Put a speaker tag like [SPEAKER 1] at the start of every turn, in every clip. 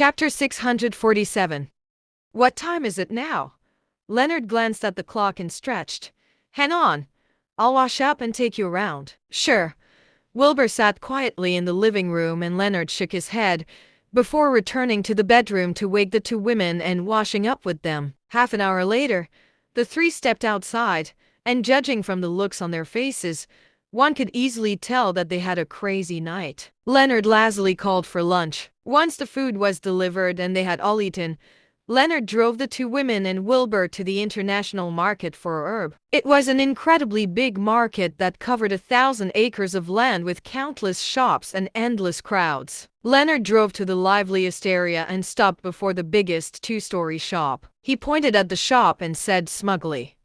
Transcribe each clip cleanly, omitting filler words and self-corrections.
[SPEAKER 1] Chapter 647. What time is it now? Leonard glanced at the clock and stretched. Hang on. I'll wash up and take you around. Sure. Wilbur sat quietly in the living room and Leonard shook his head before returning to the bedroom to wake the two women and washing up with them. Half an hour later, the three stepped outside, and judging from the looks on their faces, one could easily tell that they had a crazy night. Leonard lazily called for lunch. Once the food was delivered and they had all eaten, Leonard drove the two women and Wilbur to the international market for herb. It was an incredibly big market that covered 1,000 acres of land with countless shops and endless crowds. Leonard drove to the liveliest area and stopped before the biggest two-story shop. He pointed at the shop and said smugly,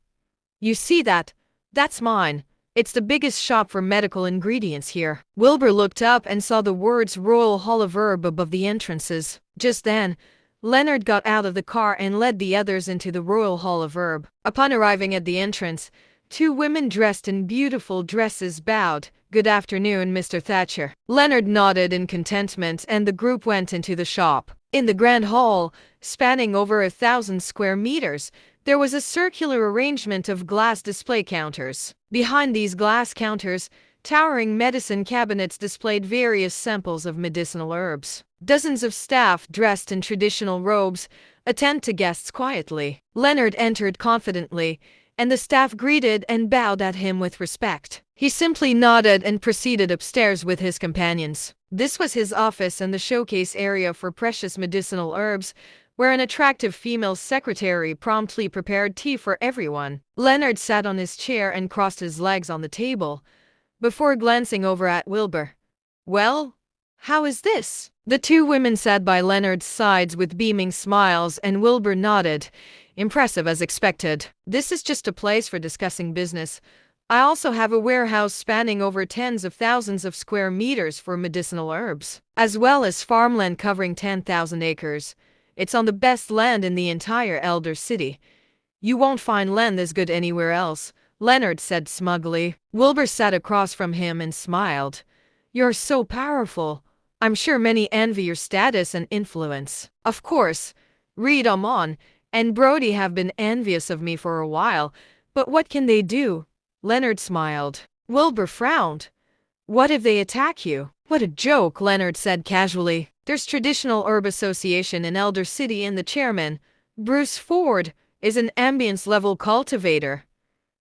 [SPEAKER 1] "You see that? That's mine. It's the biggest shop for medical ingredients here." Wilbur looked up and saw the words Royal Hall of Herb above the entrances. Just then, Leonard got out of the car and led the others into the Royal Hall of Herb. Upon arriving at the entrance, two women dressed in beautiful dresses bowed. "Good afternoon, Mr. Thatcher." Leonard nodded in contentment and the group went into the shop. In the grand hall, spanning over 1,000 square meters, there was a circular arrangement of glass display counters. Behind these glass counters, towering medicine cabinets displayed various samples of medicinal herbs. Dozens of staff dressed in traditional robes attend to guests quietly. Leonard entered confidently, and the staff greeted and bowed at him with respect. He simply nodded and proceeded upstairs with his companions. This was his office and the showcase area for precious medicinal herbs, where an attractive female secretary promptly prepared tea for everyone. Leonard sat on his chair and crossed his legs on the table, before glancing over at Wilbur. "Well, how is this?" The two women sat by Leonard's sides with beaming smiles and Wilbur nodded, impressive as expected. "This is just a place for discussing business. I also have a warehouse spanning over tens of thousands of square meters for medicinal herbs, as well as farmland covering 10,000 acres. It's on the best land in the entire Elder City. You won't find land this good anywhere else," Leonard said smugly. Wilbur sat across from him and smiled. "You're so powerful. I'm sure many envy your status and influence." "Of course, Reed Amon and Brody have been envious of me for a while, but what can they do?" Leonard smiled. Wilbur frowned. "What if they attack you?" "What a joke," Leonard said casually. "There's Traditional Herb Association in Elder City and the chairman, Bruce Ford, is an ambience-level cultivator.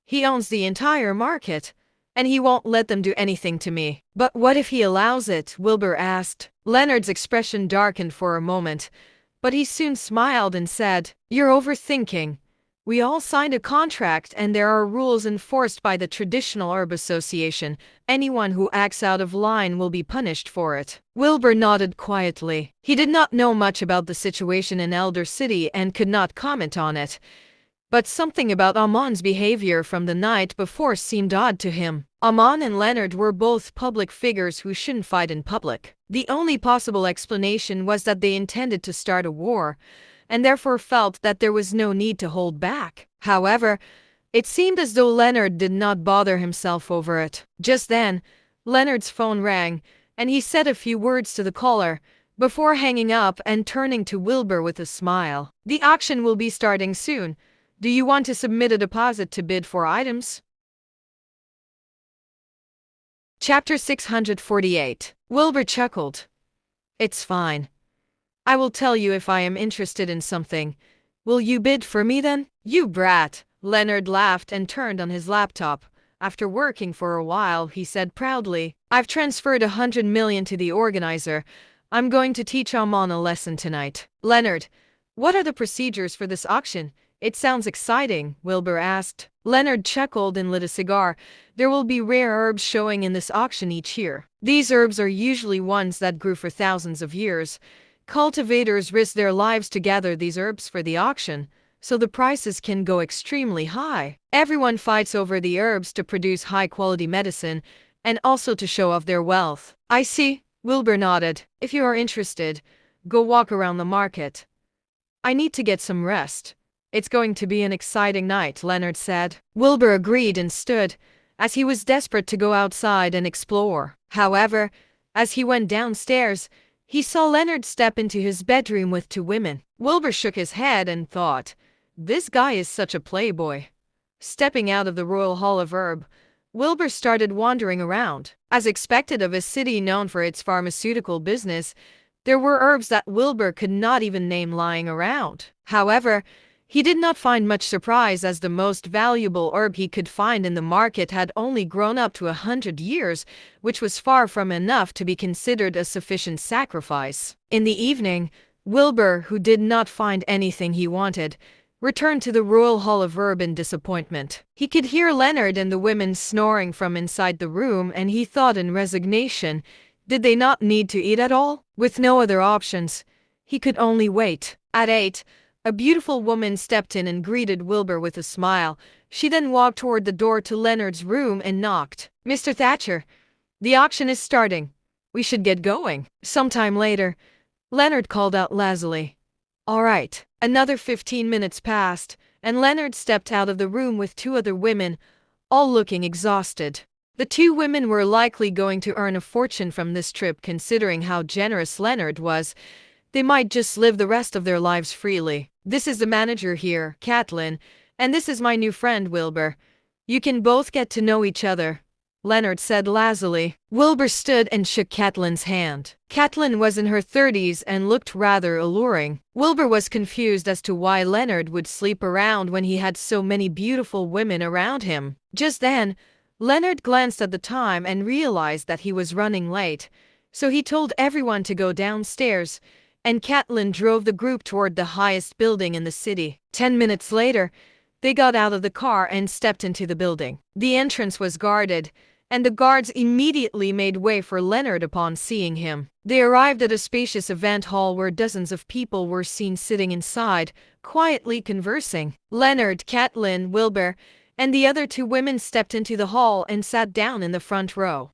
[SPEAKER 1] He owns the entire market, and he won't let them do anything to me." "But what if he allows it?" Wilbur asked. Leonard's expression darkened for a moment, but he soon smiled and said, "You're overthinking. We all signed a contract and there are rules enforced by the Traditional Herb Association. Anyone who acts out of line will be punished for it." Wilbur nodded quietly. He did not know much about the situation in Elder City and could not comment on it, but something about Amon's behavior from the night before seemed odd to him. Amon and Leonard were both public figures who shouldn't fight in public. The only possible explanation was that they intended to start a war, and therefore felt that there was no need to hold back. However, it seemed as though Leonard did not bother himself over it. Just then, Leonard's phone rang, and he said a few words to the caller, before hanging up and turning to Wilbur with a smile. "The auction will be starting soon. Do you want to submit a deposit to bid for items?" Chapter 648. Wilbur chuckled. "It's fine. I will tell you if I am interested in something. Will you bid for me then?" "You brat." Leonard laughed and turned on his laptop. After working for a while, he said proudly, "I've transferred 100 million to the organizer. I'm going to teach Amon a lesson tonight." "Leonard, what are the procedures for this auction? It sounds exciting," Wilbur asked. Leonard chuckled and lit a cigar. "There will be rare herbs showing in this auction each year. These herbs are usually ones that grew for thousands of years. Cultivators risk their lives to gather these herbs for the auction, so the prices can go extremely high. Everyone fights over the herbs to produce high-quality medicine and also to show off their wealth." "I see," Wilbur nodded. "If you are interested, go walk around the market. I need to get some rest. It's going to be an exciting night," Leonard said. Wilbur agreed and stood, as he was desperate to go outside and explore. However, as he went downstairs, he saw Leonard step into his bedroom with two women. Wilbur shook his head and thought, this guy is such a playboy. Stepping out of the Royal Hall of Herb, Wilbur started wandering around. As expected of a city known for its pharmaceutical business, there were herbs that Wilbur could not even name lying around. However, he did not find much surprise, as the most valuable herb he could find in the market had only grown up to 100 years, which was far from enough to be considered a sufficient sacrifice. In the evening, Wilbur, who did not find anything he wanted, returned to the Royal Hall of Herb in disappointment. He could hear Leonard and the women snoring from inside the room, and he thought in resignation, did they not need to eat at all? With no other options, he could only wait. At 8, a beautiful woman stepped in and greeted Wilbur with a smile. She then walked toward the door to Leonard's room and knocked. Mr. Thatcher, the auction is starting. We should get going. Sometime later, Leonard called out lazily. All right. Another 15 minutes passed, and Leonard stepped out of the room with two other women, all looking exhausted. The two women were likely going to earn a fortune from this trip, considering how generous Leonard was. They might just live the rest of their lives freely. This is the manager here, Catelyn, and this is my new friend, Wilbur. You can both get to know each other, Leonard said lazily. Wilbur stood and shook Catelyn's hand. Catelyn was in her 30s and looked rather alluring. Wilbur was confused as to why Leonard would sleep around when he had so many beautiful women around him. Just then, Leonard glanced at the time and realized that he was running late, so he told everyone to go downstairs, and Catelyn drove the group toward the highest building in the city. 10 minutes later, they got out of the car and stepped into the building. The entrance was guarded, and the guards immediately made way for Leonard upon seeing him. They arrived at a spacious event hall where dozens of people were seen sitting inside, quietly conversing. Leonard, Catelyn, Wilbur, and the other two women stepped into the hall and sat down in the front row.